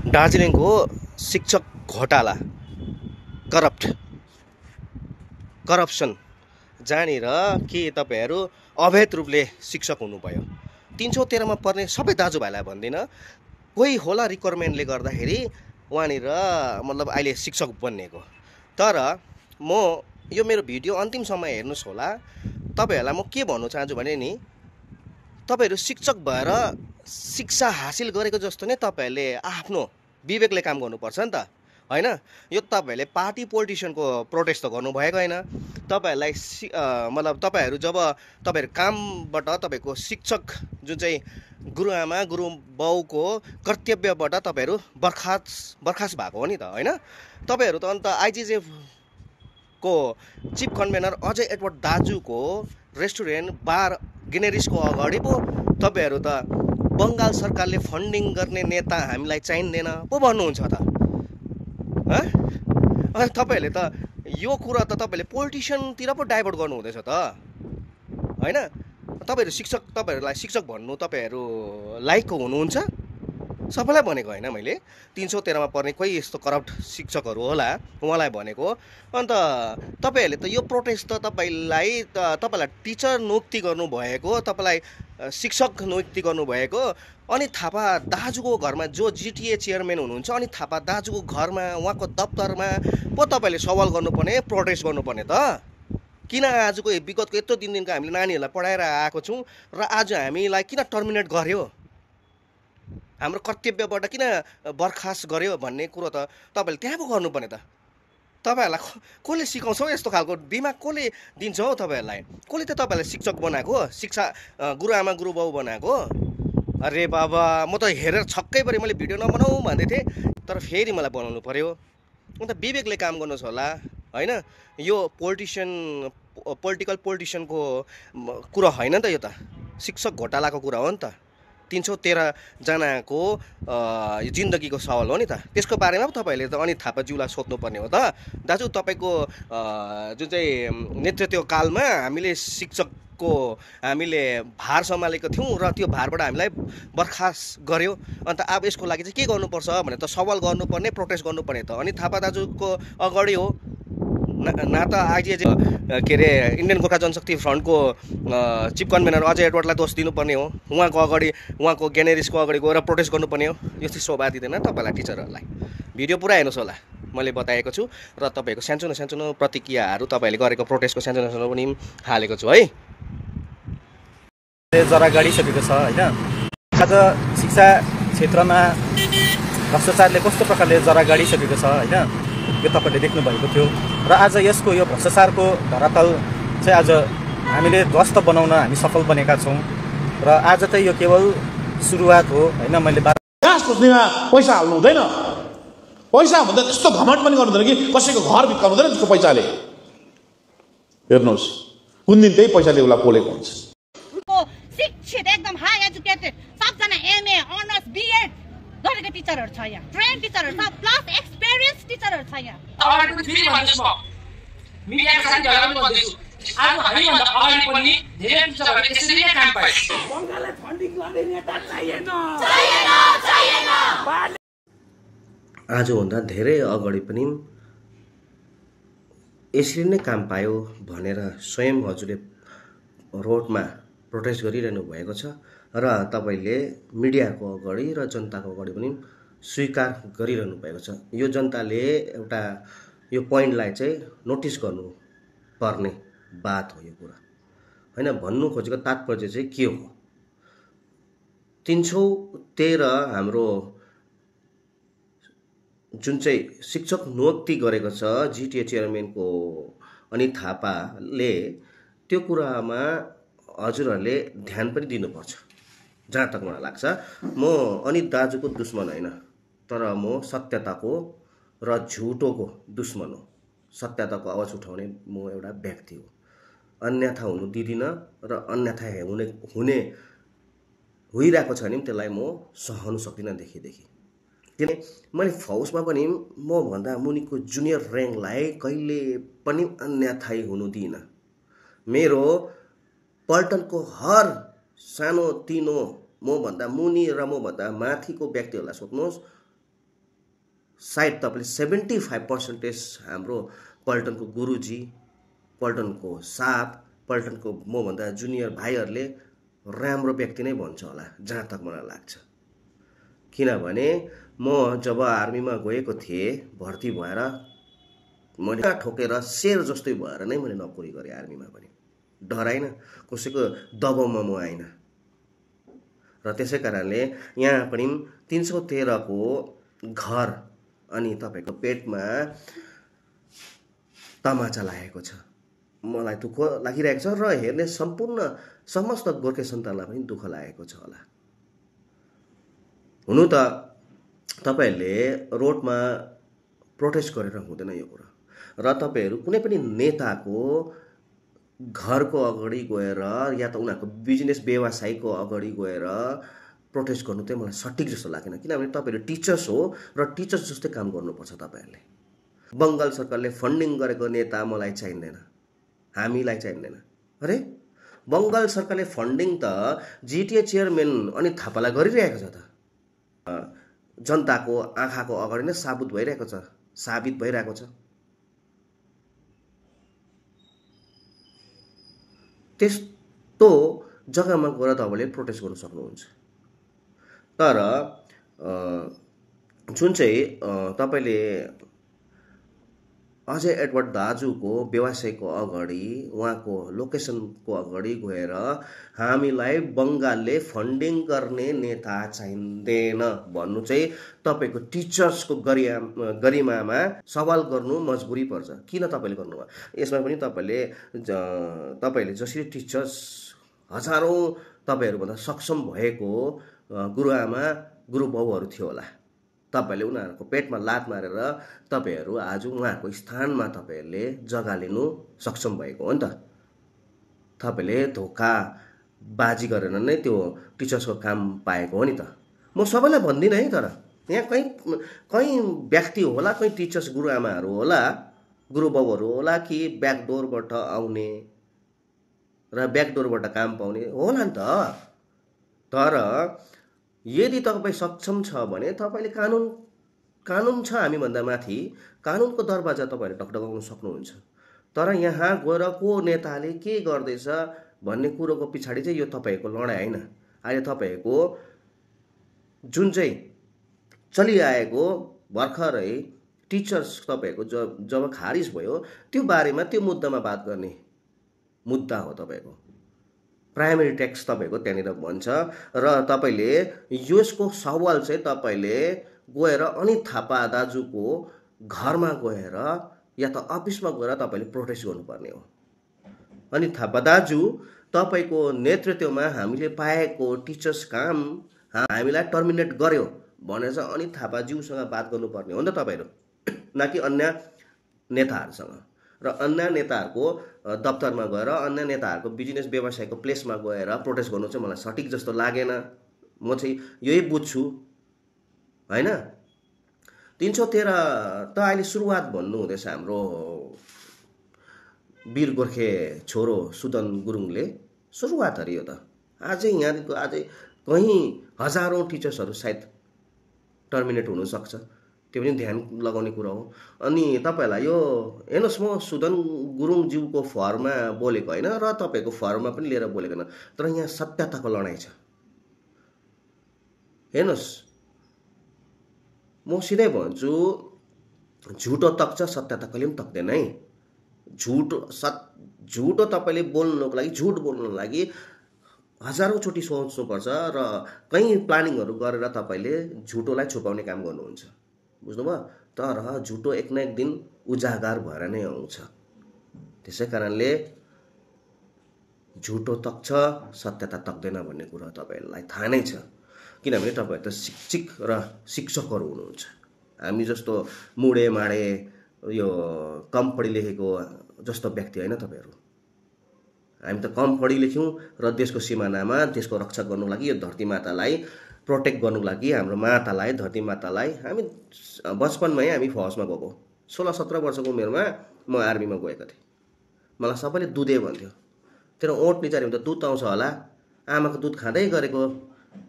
दार्जिलिङको शिक्षक घोटाला करप्सन जहाँनिर के तपाईँहरू अवैध रूपले शिक्षक हुनुभयो 313 मा पर्ने सबै दाजुभाइलाई भन्दिनँ कोही होला रिक्वायरमेन्टले गर्दाखेरि उहाँनिर मतलब अहिले शिक्षक बन्नेको तर म यो मेरो भिडियो अन्तिमसम्म हेर्नुहोस् होला तपाईँहरूलाई म के भन्नु चाहन्छु भने नि तपाईँहरू शिक्षक भएर शिक्षा हासिल गरेको जस्तो नै तपाईँहरूले आफ्नो विवेकले काम गर्नुपर्छ नि त हैन यो तपाईहरुले पार्टी पोलिटिशियनको प्रोटेस्ट त गर्नुभएको हैन तपाईहरुलाई मतलब तपाईहरु जब तपाईहरु कामबाट तपाईको शिक्षक जुन चाहिँ गुरुआमा गुरुबाउको कर्तव्यबाट तपाईहरु बर्खास्त भएको हो नि त हैन तपाईहरु त अन्त आइजिजेफ को चीफ कन्भेनर अजय एडवर्ड दाजुको रेस्टुरेन्ट बार गिनेरिसको अगाडि पो तपाईहरु त बंगाल सरकारले फन्डिङ गर्ने नेता हामीलाई चाहिँदैन पो भन्नुहुन्छ त तपाईहरुले त यो कुरा त तपाईहरुले पोलिटिशियनतिर पो डाइभर्ट गर्नु हुँदैछ त हैन तपाईहरु शिक्षक तपाईहरुलाई शिक्षक भन्नु तपाईहरु लायकको हुनुहुन्छ सबैलाई भनेको हैन मैले 313 मा पर्ने कोही यस्तो करप्ट शिक्षकहरु होला उहाँलाई भनेको अन्त तपाईहरुले त यो प्रोटेस्ट त तपाईलाई टिचर नियुक्ति गर्नु भएको तपाईलाई शिक्षक नियुक्ति गर्नु भएको अनि थापा दाजुको घरमा जो जिटिए चेयरम्यान हुनुहुन्छ अनि थापा दाजुको घरमा उहाँको दफ्तरमा पो तपाईले सवाल गर्नुपर्ने प्रोटेस्ट गर्नुपर्ने त किन आजको विगतको यत्रो दिनको हामीले नानीहरुलाई पढाएर आएको छौं र आज हामीलाई किन टर्मिनेट गर्यो हाम्रो कर्तव्यबाट किन बर्खास्त गर्यो भन्ने कुरा त तपाईले त्यहाँ पो गर्नुपर्ने त तपाईहरुलाई कसले सिकाउँछ यस्तो खालको दिमाग कसले दिन्छ हो तपाईहरुलाई कसले त तपाईलाई शिक्षक बनाएको शिक्षा गुरुआमा गुरुबाउ बनाएको अरे बाबा म त हेरेर छक्कै परे मैले भिडियो नबनाऊ भन्दै थिए तर फेरि मलाई बनाउनु पर्यो अन्त विवेकले काम गर्नुहोस् होला हैन यो पोलिटिकल पोलिटिशियनको कुरा हैन त यो त शिक्षक घोटालाको कुरा हो नि त 313 जनाको जिन्दगीको सवाल हो नि त त्यसको बारेमा पो तपाईहरुले त अनि थापा ज्यूलाई सोध्नु पर्ने हो त दाजु तपाईको जुन चाहिँ नेतृत्व कालमा हामीले शिक्षकको हामीले भार सम्हालेको थियौं र त्यो भारबाट हामीलाई बर्खास्त गर्यो अन्त अब यसको लागि चाहिँ के गर्नुपर्छ भने त सवाल गर्नुपर्ने प्रोटेस्ट गर्नुपर्ने त अनि थापा दाजुको अगाडि हो ना त आइजिजे के रे इन्डियन गोर्खा जनशक्ति फ्रन्टको चीफ कन्भेनर अजय एडवर्डलाई दोष दिनुपर्ने हो उहाँको अगाडि उहाँको ग्यानेरिसको अगाडि गएर प्रोटेस्ट गर्नुपर्ने हो यो चाहिँ शोभा दिँदैन तपाईलाई टिचरहरुलाई भिडियो पुरा हेर्नुस् होला मैले बताएको छु र तपाईको सानो प्रतिक्रियाहरु तपाईले गरेको प्रोटेस्टको सानो पनि हालेको छु है जरा गाडिसकेको छ हैन आज शिक्षा क्षेत्रमा भ्रष्टाचारले कस्तो प्रकारले जरा गाडिसकेको छ हैन यो तपाईले देख्नु भएको थियो र आज यसको यो भ्रष्टाचारको धरातल चाहिँ आज हामीले ध्वस्त बनाउन हामी सफल बनेका छौं र आज चाहिँ यो केवल सुरुवात हो हैन मैले ग्यास खोज्नेमा पैसा हाल्नु हुँदैन पैसा भन्दा त्यस्तो घमण्ड पनि गर्नु हुँदैन कि कसैको घर भित्काउनु हुँदैन त्यसको पैसाले हेर्नुस् कुन दिन त्यही पैसाले उला पोलेको हुन्छ शिक्षित एकदम हाई एजुकेटेड सबजना एमए अनर्स बीएड गरेको टिचरहरु छ यहाँ ट्रेन टिचरहरु छ प्लस एक्सपीरियन्स टिचरहरु छ यहाँ तपाईहरु पनि फेरि भन्नुस् म मिडियाका साथीहरुलाई पनि भन्दैछु आज हामी भन्दा अगाडि पनि धेरै टिचरहरुले त्यसरी नै काम पाए बंगालले फन्डिङ गर्ने नेता चाहिएन आजभन्दा धेरै अगाडि पनि यसरी नै काम पायो भनेर स्वयं हजुरले रोडमा प्रोटेस्ट गरिरहनु भएको छ र तपाईले मिडियाको अगाडि र जनताको अगाडि पनि स्वीकार गरिरहनु भएको छ यो जनताले एउटा यो पोइन्टलाई चाहिँ नोटिस गर्नु पर्ने बात हो यो कुरा हैन भन्नु खोजेको तात्पर्य चाहिँ के हो 313 हाम्रो जुन चाहिँ शिक्षक नियुक्ति गरेको छ जिटिए चेयरम्यानको अनि थापाले त्यो कुरामा हजुरहरुले ध्यान पनि दिनुपर्छ जहाँ तक मलाई लाग्छ म अनि दाजुको दुश्मन हैन तर म सत्यताको र झुटोको दुश्मन हो सत्यताको आवाज उठाउने म एउटा व्यक्ति हो अन्यथा हुनु दिदिन र अन्यथा हुने होइराको छ नि त्यसलाई म सहन सक्दिन देखि किन मैले फौजमा पनि म भन्दा मुनिको जुनियर र्याङ्कलाई कहिले पनि अन्यथा हुनु दिइन मेरो पल्टनको हर सानो तिनो म भन्दा मुनि र म भन्दा माथिको व्यक्तिहरुलाई सोध्नुहोस् सायद तपाईँले 75% हाम्रो पल्टनको गुरुजी, पल्टनको साप, पल्टनको मभन्दा जुनियर भाइहरूले राम्रो व्यक्ति नै भन्छ होला, जहाँ तक मलाई लाग्छ। किनभने म जब आर्मीमा गएको थिएँ, भर्ती भएर मैले ठोकेर शेर जस्तै भएर नै मैले नोकरी गरेँ। आर्मीमा पनि डराइन, कसैको दबाउमा म आइन। र त्यसै कारणले यहाँ पनि 313 को घर अनि तपाईँको पेटमा तमाचा लागेको छ। मलाई दुःख लागिरहेको छ र हेर्ने समस्त गोर्खे सन्तानलाई पनि दुःख लागेको छ होला। हुनु त तपाईँहरूले रोडमा प्रोटेस्ट गरेर हुँदैन यो कुरा, र तपाईँहरू कुनै पनि नेताको घरको अगाडि गएर या त उनीहरूको बिजनेस व्यवसायको अगाडि गएर प्रोटेस्ट गर्नु चाहिँ मलाई सठिक जस्तो लागेन। किनभने तपाईँहरू टिचर्स हो र टिचर्स जस्तै काम गर्नुपर्छ तपाईँहरूले। बङ्गाल सरकारले फन्डिङ गरेको नेता मलाई चाहिँदैन, हामीलाई चाहिँदैन। अरे बङ्गाल सरकारले फन्डिङ त जिटिए चेयरम्यान अनित थापालाई गरिरहेको छ त। जनताको आँखाको अगाडि नै साबित भइरहेको छ। त्यस्तो जग्गामा गएर तपाईँले प्रोटेस्ट गर्न सक्नुहुन्छ। तर जुन चाहिँ तपाईँले अजय एडवर्ड दाजुको व्यवसायको अगाडि, उहाँको लोकेसनको अगाडि गएर हामीलाई बङ्गालले फन्डिङ गर्ने नेता चाहिँदैन भन्नु चाहिँ तपाईँको टिचर्सको गरिमामा सवाल गर्नु मजबुरी पर्छ। किन तपाईँले गर्नुभयो? यसमा पनि तपाईँले जसरी टिचर्स हजारौँ तपाईँहरूभन्दा सक्षम भएको गुरुआमा गुरुबाउहरू थियो होला, तपाईँहरूले उनीहरूको पेटमा लात मारेर तपाईँहरू आज उहाँको स्थानमा तपाईँहरूले जग्गा लिनु सक्षम भएको हो नि त। तपाईँले धोकाबाजी गरेर नै त्यो टिचर्सको काम पाएको हो नि त। म सबैलाई भन्दिनँ है, तर यहाँ कहीँ व्यक्ति होला, कहीँ टिचर्स गुरुआमाहरू होला, गुरुबाउहरू होला कि ब्याकडोरबाट आउने र ब्याकडोरबाट काम पाउने होला नि त। तर यदि तपाईँ सक्षम छ भने तपाईँले कानुन छ हामीभन्दा माथि, कानुनको दरवाजा तपाईँले ढकढकाउन सक्नुहुन्छ। तर यहाँ गएर को नेताले के गर्दैछ भन्ने कुरोको पछाडि चाहिँ यो तपाईँको लडाइँ होइन। अहिले तपाईँको जुन चाहिँ चलिआएको भर्खरै टिचर्स तपाईँको जब खारिज भयो, त्यो बारेमा त्यो मुद्दामा बात गर्ने मुद्दा हो तपाईँको। प्राइमेरी ट्याक्स तपाईँको त्यहाँनिर भन्छ र तपाईँले यसको सवाल चाहिँ तपाईँले गएर अनित थापा दाजुको घरमा गएर या त अफिसमा गएर तपाईँले प्रोटेस्ट गर्नुपर्ने हो। अनित थापा दाजु, तपाईँको नेतृत्वमा हामीले पाएको टिचर्स काम हामीलाई टर्मिनेट गर्यो भनेर चाहिँ अनित थापाज्यूसँग बात गर्नुपर्ने हो नि त तपाईँहरू, न कि अन्य नेताहरूसँग। र अन्य नेताहरूको दफ्तरमा गएर, अन्य नेताहरूको बिजनेस व्यवसायको प्लेसमा गएर प्रोटेस्ट गर्नु चाहिँ मलाई सठिक जस्तो लागेन। म चाहिँ यही बुझ्छु होइन। 313 त अहिले सुरुवात भन्नु हुँदैछ हाम्रो वीर गोर्खे छोरो सुदन गुरुङले सुरुवात अरे यो त। अझै यहाँदेखिको अझै कहीँ हजारौँ टिचर्सहरू सायद टर्मिनेट हुनसक्छ, त्यो पनि ध्यान लगाउने कुरा हो। अनि तपाईँहरूलाई यो हेर्नुहोस्, म सुदन गुरुङज्यूको फर्ममा बोलेको होइन र तपाईँको फर्ममा पनि लिएर बोलेको होइन, तर यहाँ सत्यताको लडाइँ छ। हेर्नुहोस्, म सिधै भन्छु, झुटो तक्छ, सत्यता कहिले पनि तक्दैन है। झुटो तपाईँले बोल्नुको लागि, झुट बोल्नुको लागि हजारौँ चोटि सोच्नुपर्छ र कहीँ प्लानिङहरू गरेर तपाईँले झुटोलाई छुपाउने काम गर्नुहुन्छ, बुझ्नुभयो? तर झुटो एक न एक दिन उजागर भएर नै आउँछ। त्यसै कारणले झुटो तक्छ, सत्यता तक्दैन भन्ने कुरा तपाईँहरूलाई थाहा नै छ। किनभने तपाईँहरू त शिक्षक र शिक्षकहरू हुनुहुन्छ। हामी जस्तो मुडे माडे यो कम पढी लेखेको जस्तो व्यक्ति होइन तपाईँहरू। हामी त कम पढी लेख्यौँ र देशको सिमानामा देशको रक्षा गर्नुको लागि, यो धरती मातालाई प्रोटेक्ट गर्नुको लागि, हाम्रो मातालाई, धरती मातालाई हामी बचपनमै हामी फौजमा गएको। 16-17 वर्षको उमेरमा म आर्मीमा गएको थिएँ। मलाई सबैले दुधे भन्थ्यो, तेरो ओठ निचार्यो भने त दुध आउँछ होला, आमाको दुध खाँदै गरेको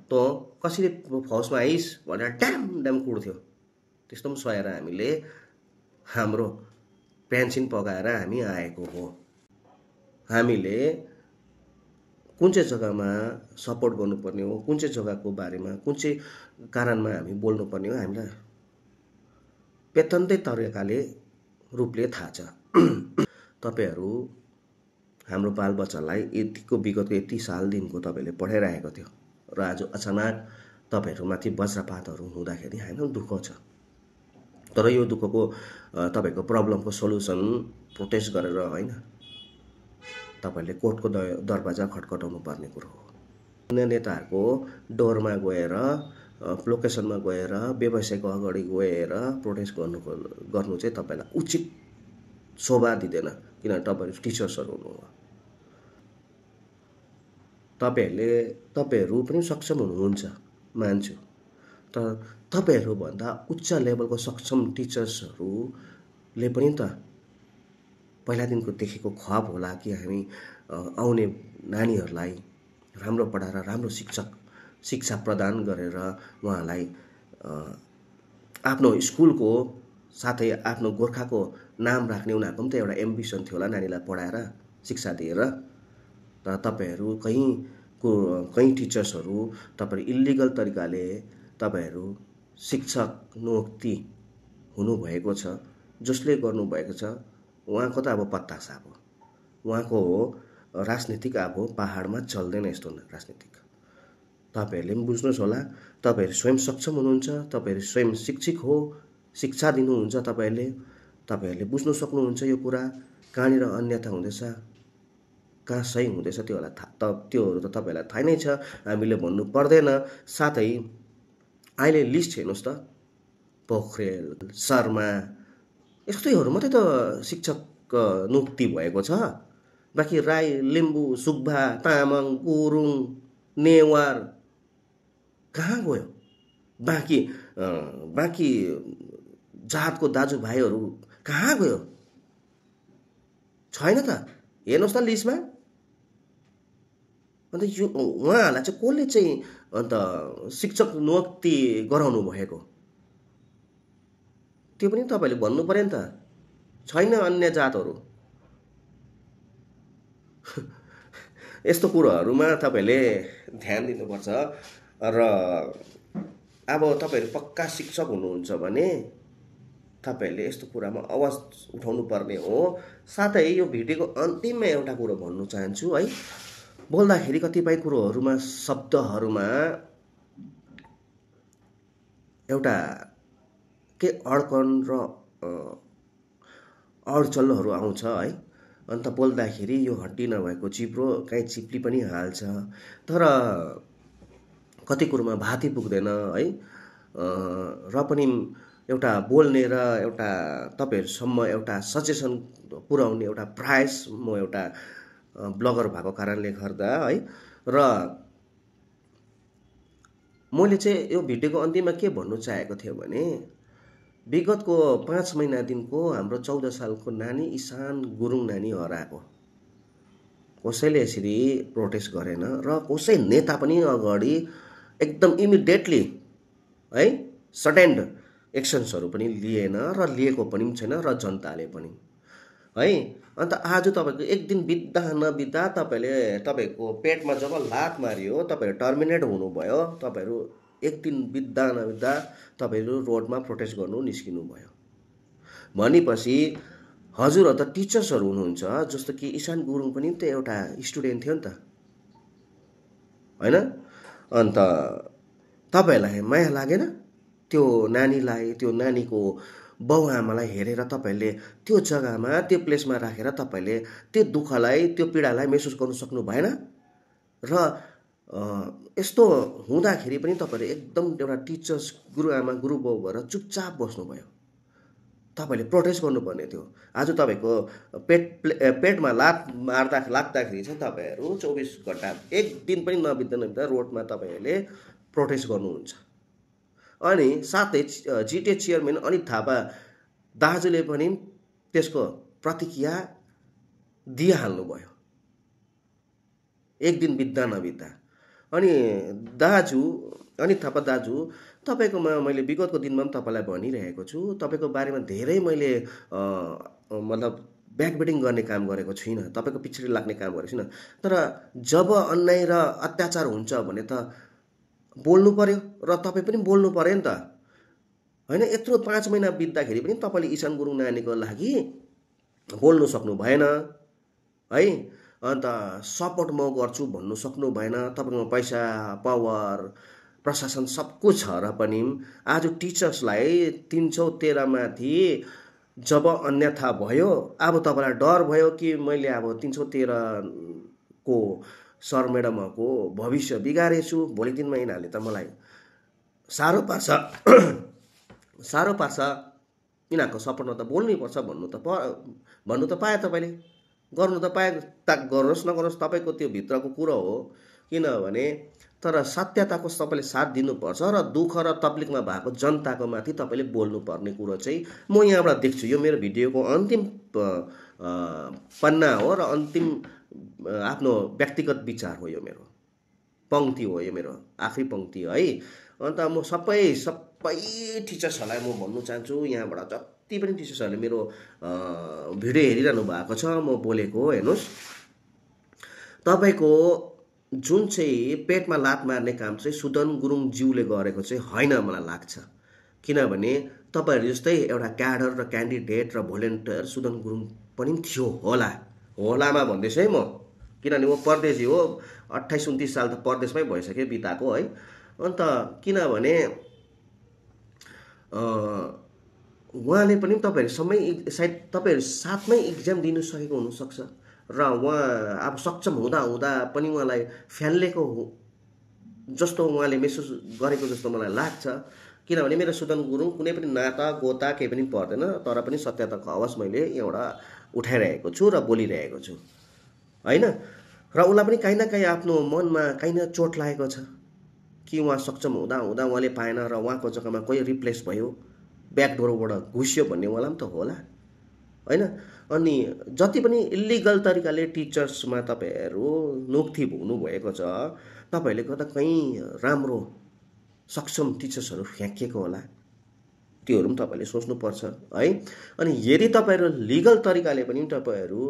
तँ कसरी फौजमा आइस भनेर ड्याम कुड्थ्यो। त्यस्तो पनि सहेर हामीले हाम्रो पेन्सन पकाएर हामी आएको हो। हामीले कुन चाहिँ जग्गामा सपोर्ट गर्नुपर्ने हो, कुन चाहिँ जग्गाको बारेमा, कुन चाहिँ कारणमा हामी बोल्नुपर्ने हो हामीलाई बेतन्दै तरिकाले रूपले थाहा छ। तपाईहरू हाम्रो बालबच्चालाई यतिको विगतको यति सालदेखिको तपाईँले पढाइरहेको थियो र आज अचानक तपाईँहरूमाथि वज्रपातहरू हुँदाखेरि हामीलाई दुःख छ। तर यो दुःखको तपाईँको प्रब्लमको सल्युसन प्रोटेस्ट गरेर होइन, तपाईँले कोर्टको दरवाजा खटखटाउनु पर्ने कुरो हो। अन्य नेताहरूको डोरमा गएर, लोकेसनमा गएर, व्यवसायको अगाडि गएर प्रोटेस्ट गर्नु चाहिँ तपाईँलाई उचित शोभा दिँदैन, किनभने तपाईँहरू टिचर्सहरू हुनुभयो। तपाईँहरू पनि सक्षम हुनुहुन्छ मान्छु, तर तपाईँहरूभन्दा उच्च लेभलको सक्षम टिचर्सहरूले पनि त पहिला दिनको देखेको ख्वाब होला कि हामी आउने नानीहरूलाई राम्रो पढाएर राम्रो शिक्षा प्रदान गरेर उहाँलाई आफ्नो स्कुलको साथै आफ्नो गोर्खाको नाम राख्ने उनीहरूको पनि त एउटा एम्बिसन थियो होला नानीलाई पढाएर शिक्षा दिएर। तर तपाईँहरू कहीँ टिचर्सहरू तपाईँहरू इलिगल तरिकाले तपाईँहरू शिक्षक नियुक्ति हुनुभएको छ। जसले गर्नुभएको छ उहाँको त अब पत्ता साफ हो, उहाँको राजनीतिक अब पहाडमा चल्दैन यस्तो राजनीतिक। तपाईँहरूले पनि बुझ्नुहोस् होला, तपाईँहरू स्वयं सक्षम हुनुहुन्छ, तपाईँहरू स्वयं शिक्षक हो, शिक्षा दिनुहुन्छ तपाईँहरूले बुझ्नु सक्नुहुन्छ यो कुरा कहाँनिर अन्यथा हुँदैछ, कहाँ सही हुँदैछ त्योहरू त तपाईँहरूलाई थाहा नै छ, हामीले भन्नु पर्दैन। साथै अहिले लिस्ट हेर्नुहोस् त, पोखरेल, शर्मा यस्तैहरू मात्रै त शिक्षक नियुक्ति भएको छ। बाँकी राई, लिम्बू, सुब्बा, तामाङ, गुरुङ, नेवार कहाँ गयो? बाँकी जातको दाजुभाइहरू कहाँ गयो? छैन त, हेर्नुहोस् त लिस्टमा। अन्त यो उहाँहरूलाई चाहिँ कसले चाहिँ अन्त शिक्षक नियुक्ति गराउनु भएको त्यो पनि तपाईँले भन्नु पर्यो नि त। छैन अन्य जातहरू। यस्तो कुरोहरूमा तपाईँले ध्यान दिनुपर्छ। र अब तपाईँहरू पक्का शिक्षक हुनुहुन्छ भने तपाईँहरूले यस्तो कुरामा आवाज उठाउनु पर्ने हो। साथै यो भिडियोको अन्तिममा एउटा कुरो भन्नु चाहन्छु है, बोल्दाखेरि कतिपय कुरोहरूमा शब्दहरूमा एउटा के अड्कन र अडचलहरू आउँछ है। अन्त बोल्दाखेरि यो हड्डी नभएको चिप्रो काहीँ चिप्ली पनि हाल्छ, तर कति कुरोमा भाती पुग्दैन है। र पनि एउटा बोल्ने र एउटा तपाईँहरूसम्म एउटा सजेसन पुर्याउने एउटा प्रयास म एउटा ब्लगर भएको कारणले गर्दा है। र मैले चाहिँ यो भिडियोको अन्तिममा के भन्नु चाहेको थियो भने विगतको 5 महिनादेखिको हाम्रो 14 सालको नानी ईशान गुरुङ नानी हराएको, कसैले यसरी प्रोटेस्ट गरेन र कसै नेता पनि अगाडि एकदम इमिडिएटली है सडेन्ड एक्सन्सहरू पनि लिएन र लिएको पनि छैन र जनताले पनि है। अन्त आज तपाईँको एक दिन बित्दा नबित्दा तपाईँको पेटमा जब लात मारियो, तपाईँहरू टर्मिनेट हुनुभयो, तपाईँहरू एक दिन बित्दा नबित्दा तपाईँहरू रोडमा प्रोटेस्ट गर्नु निस्किनु भयो भनेपछि हजुरहरू त टिचर्सहरू हुनुहुन्छ। जस्तो कि ईशान गुरुङ पनि त एउटा स्टुडेन्ट थियो नि त होइन। अन्त तपाईँहरूलाई माया लागेन त्यो नानीलाई, त्यो नानीको बाउ आमालाई हेरेर तपाईँहरूले त्यो जग्गामा त्यो प्लेसमा राखेर तपाईँहरूले त्यो दुःखलाई, त्यो पीडालाई महसुस गर्नु सक्नु भएन? र यस्तो हुँदाखेरि पनि तपाईँहरूले एकदम एउटा टिचर्स, गुरुआमा, गुरुबाउ भएर चुपचाप बस्नुभयो। तपाईँले प्रोटेस्ट गर्नुपर्ने थियो। आज तपाईँको पेटमा लात लाग्दाखेरि चाहिँ तपाईँहरू 24 घन्टा एक दिन पनि नबित्दा रोडमा तपाईँहरूले प्रोटेस्ट गर्नुहुन्छ। अनि साथै जिटिए चेयरम्यान अनित थापा दाजुले पनि त्यसको प्रतिक्रिया दिइहाल्नुभयो एक दिन बित्दा नबित्दा। अनि दाजु अनित थापा दाजु तपाईँकोमा मैले विगतको दिनमा पनि तपाईँलाई भनिरहेको छु, तपाईँको बारेमा धेरै मैले मतलब ब्याकबेटिङ गर्ने काम गरेको छुइनँ, तपाईँको पछाडि लाग्ने काम गरेको छुइनँ। तर जब अन्याय र अत्याचार हुन्छ भने त बोल्नु पर्यो र तपाईँ पनि बोल्नु पर्यो नि त होइन। यत्रो 5 महिना बित्दाखेरि पनि तपाईँले इसान गुरुङ नानीको लागि बोल्नु सक्नु भएन है। अन्त सपोर्ट म गर्छु भन्नु सक्नु भएन। तपाईँकोमा पैसा पावर प्रशासन सब कुछ छ र पनि आज टिचर्सलाई 313 माथि जब अन्यथा भयो, अब तपाईँलाई डर भयो कि मैले अब 313 को सर म्याडमहरूको भविष्य बिगारेछु, भोलि दिनमा यिनीहरूले त मलाई साह्रो पार्छ साह्रो पार्छ, यिनीहरूको सपोर्टमा त बोल्नै पर्छ भन्नु त पाए तपाईँले, गर्नु त पाए, गर्नुहोस् नगर्नुहोस् तपाईँको त्यो भित्रको कुरो हो। किनभने तर सत्यताको तपाईँले साथ दिनुपर्छ र दुःख र तकलिफमा भएको जनताको माथि तपाईँले बोल्नुपर्ने कुरो चाहिँ म यहाँबाट देख्छु। यो मेरो भिडियोको अन्तिम पन्ना हो र अन्तिम आफ्नो व्यक्तिगत विचार हो, यो मेरो पङ्क्ति हो, यो मेरो आखिरी पङ्क्ति है। अन्त म सबै टिचर्सहरूलाई म भन्नु चाहन्छु, यहाँबाट जति पनि टिचर्सहरूले मेरो भिडियो हेरिरहनु भएको छ, म बोलेको हेर्नुहोस्, तपाईँको जुन चाहिँ पेटमा लात मार्ने काम चाहिँ सुदन गुरुङ ज्यूले गरेको चाहिँ होइन मलाई लाग्छ। किनभने तपाईँहरू जस्तै एउटा क्याडर र क्यान्डिडेट र भोलिन्टियर सुदन गुरुङ पनि थियो होलामा भन्दैछु है म, किनभने म परदेशी हो, 28-29 साल त परदेशमै भइसक्यो बिताएको है। अन्त किनभने उहाँले पनि तपाईँहरूसँगै सायद तपाईँहरू साथमै इक्जाम दिनु सकेको हुनसक्छ र उहाँ अब सक्षम हुँदा पनि उहाँलाई फ्यालेको जस्तो उहाँले महसुस गरेको जस्तो मलाई लाग्छ। किनभने मेरो सुदन गुरुङ कुनै पनि नाता गोता केही पनि पर्दैन, तर पनि सत्यताको आवाज मैले एउटा उठाइरहेको छु र बोलिरहेको छु होइन। र उसलाई पनि काहीँ न काहीँ आफ्नो मनमा काहीँ न चोट लागेको छ कि उहाँ सक्षम हुँदा उहाँले पाएन र उहाँको जग्गामा कोही रिप्लेस भयो, ब्याकडोरबाट घुस्यो भन्ने उहाँलाई पनि त होला होइन। अनि जति पनि इलिगल तरिकाले टिचर्समा तपाईँहरू नोक्थी भोग्नु भएको छ, तपाईँहरूले गर्दा कहीँ राम्रो सक्षम टिचर्सहरू फ्याँकिएको होला, त्योहरू पनि तपाईँले सोच्नुपर्छ है। अनि यदि तपाईँहरू लिगल तरिकाले पनि तपाईँहरू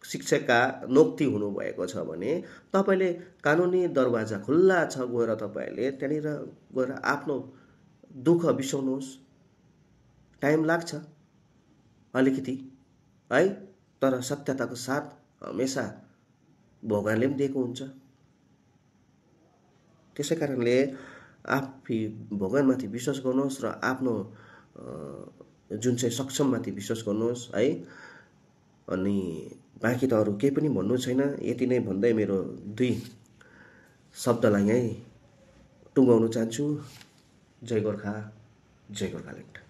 शिक्षकका नोक्ती हुनुभएको छ भने तपाईँले कानुनी दरवाजा खुल्ला छ, गएर तपाईँहरूले त्यहाँनिर गएर आफ्नो दुःख बिसाउनुहोस्। टाइम लाग्छ अलिकति है, तर सत्यताको साथ हमेसा भगवानले पनि दिएको हुन्छ। त्यसै कारणले आफै भगवानमाथि विश्वास गर्नुहोस् र आफ्नो जुन चाहिँ सक्षममाथि विश्वास गर्नुहोस् है। अनि बाँकी त अरू केही पनि भन्नु छैन, यति नै भन्दै मेरो 2 शब्दलाई यहीँ टुङ्गाउन चाहन्छु। जय गोर्खा, जय गोर्खाल्यान्ड।